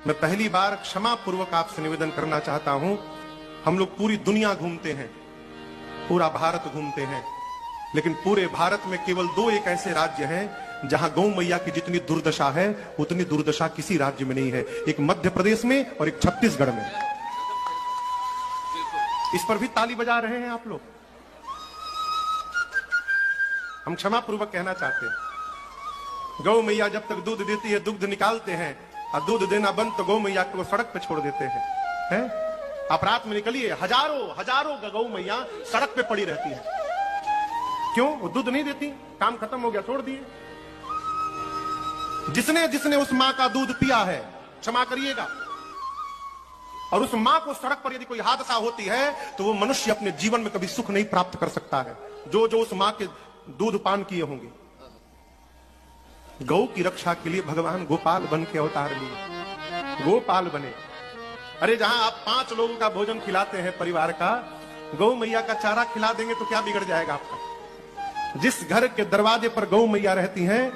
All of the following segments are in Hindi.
मैं पहली बार क्षमा पूर्वक आपसे निवेदन करना चाहता हूं। हम लोग पूरी दुनिया घूमते हैं, पूरा भारत घूमते हैं, लेकिन पूरे भारत में केवल दो एक ऐसे राज्य हैं जहां गौ मैया की जितनी दुर्दशा है उतनी दुर्दशा किसी राज्य में नहीं है। एक मध्य प्रदेश में और एक छत्तीसगढ़ में। इस पर भी ताली बजा रहे हैं आप लोग। हम क्षमा पूर्वक कहना चाहते हैं, गौ मैया जब तक दूध देती है, दुग्ध निकालते हैं, और दूध देना बंद तो गौ मैया को सड़क पे छोड़ देते हैं। आप रात में निकलिए, हजारों गौ मैया सड़क पे पड़ी रहती है। क्यों? वो दूध नहीं देती, काम खत्म हो गया, छोड़ दिए। जिसने उस मां का दूध पिया है, क्षमा करिएगा, और उस मां को सड़क पर यदि कोई हादसा होती है तो वो मनुष्य अपने जीवन में कभी सुख नहीं प्राप्त कर सकता है, जो उस मां के दूध पान किए होंगे। गौ की रक्षा के लिए भगवान गोपाल बन के अवतार लिए, गोपाल बने। अरे जहां आप 5 लोगों का भोजन खिलाते हैं परिवार का, गौ मैया का चारा खिला देंगे तो क्या बिगड़ जाएगा आपका? जिस घर के दरवाजे पर गौ मैया रहती हैं,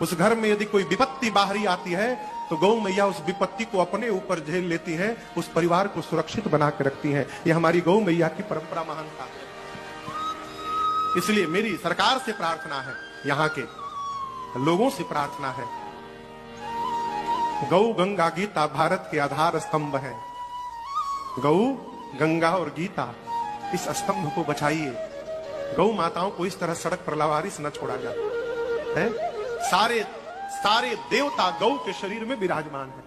उस घर में यदि कोई विपत्ति बाहरी आती है तो गौ मैया उस विपत्ति को अपने ऊपर झेल लेती है, उस परिवार को सुरक्षित बना के रखती हैं। यह हमारी गौ मैया की परंपरा महानता है। इसलिए मेरी सरकार से प्रार्थना है, यहाँ के लोगों से प्रार्थना है, गौ गंगा गीता भारत के आधार स्तंभ है। गौ गंगा और गीता, इस स्तंभ को बचाइए। गौ माताओं को इस तरह सड़क पर लावारिस न छोड़ा जाए है। सारे देवता गौ के शरीर में विराजमान है।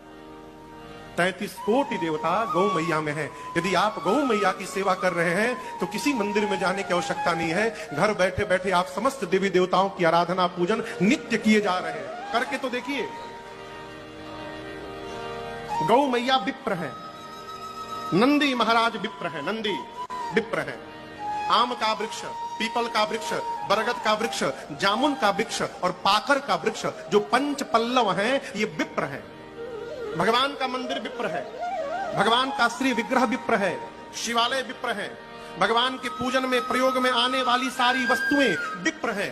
33 कोटि देवता गौ मैया में है। यदि आप गौ मैया की सेवा कर रहे हैं तो किसी मंदिर में जाने की आवश्यकता नहीं है। घर बैठे बैठे आप समस्त देवी देवताओं की आराधना पूजन नित्य किए जा रहे हैं। करके तो देखिए। गौ मैया विप्र है, नंदी महाराज विप्र है, नंदी विप्र है। आम का वृक्ष, पीपल का वृक्ष, बरगद का वृक्ष, जामुन का वृक्ष और पाकर का वृक्ष, जो 5 पल्लव हैं, ये विप्र है। भगवान का मंदिर विप्र है, भगवान का श्री विग्रह विप्र है, शिवालय विप्र है, भगवान के पूजन में प्रयोग में आने वाली सारी वस्तुएं विप्र है,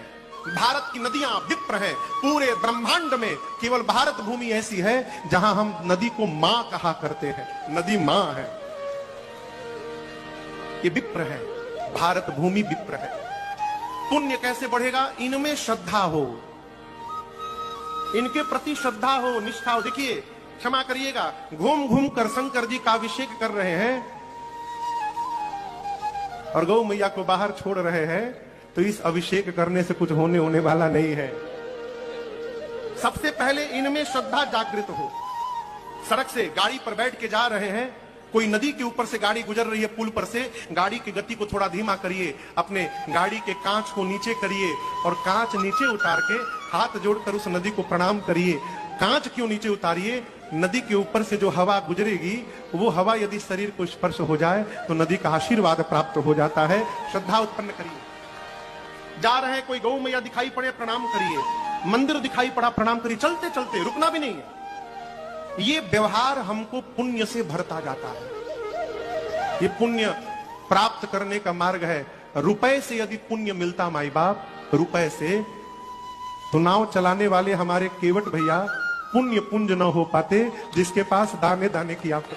भारत की नदियां विप्र है। पूरे ब्रह्मांड में केवल भारत भूमि ऐसी है जहां हम नदी को मां कहा करते हैं। नदी मां है, ये विप्र है, भारत भूमि विप्र है। पुण्य कैसे बढ़ेगा? इनमें श्रद्धा हो, इनके प्रति श्रद्धा हो, निष्ठा हो। देखिए, क्षमा करिएगा, घूम घूम कर शंकर जी का अभिषेक कर रहे हैं और गौ मैया को बाहर छोड़ रहे हैं, तो इस अभिषेक करने से कुछ होने वाला नहीं है। सबसे पहले इनमें श्रद्धा जागृत हो। सड़क से गाड़ी पर बैठ के जा रहे हैं, कोई नदी के ऊपर से गाड़ी गुजर रही है, पुल पर से, गाड़ी की गति को थोड़ा धीमा करिए, अपने गाड़ी के कांच को नीचे करिए और कांच नीचे उतार के हाथ जोड़कर उस नदी को प्रणाम करिए। कांच क्यों नीचे उतारिए? नदी के ऊपर से जो हवा गुजरेगी, वो हवा यदि शरीर को स्पर्श हो जाए तो नदी का आशीर्वाद प्राप्त हो जाता है। श्रद्धा उत्पन्न करिए। जा रहे हैं, कोई गौ मैया दिखाई पड़े, प्रणाम करिए। मंदिर दिखाई पड़ा, प्रणाम करिए। चलते चलते रुकना भी नहीं है। ये व्यवहार हमको पुण्य से भरता जाता है। ये पुण्य प्राप्त करने का मार्ग है। रुपए से यदि पुण्य मिलता माई बाप, रुपए से, तो नाव चलाने वाले हमारे केवट भैया पुण्य पुंज न हो पाते, जिसके पास दाने दाने की आपको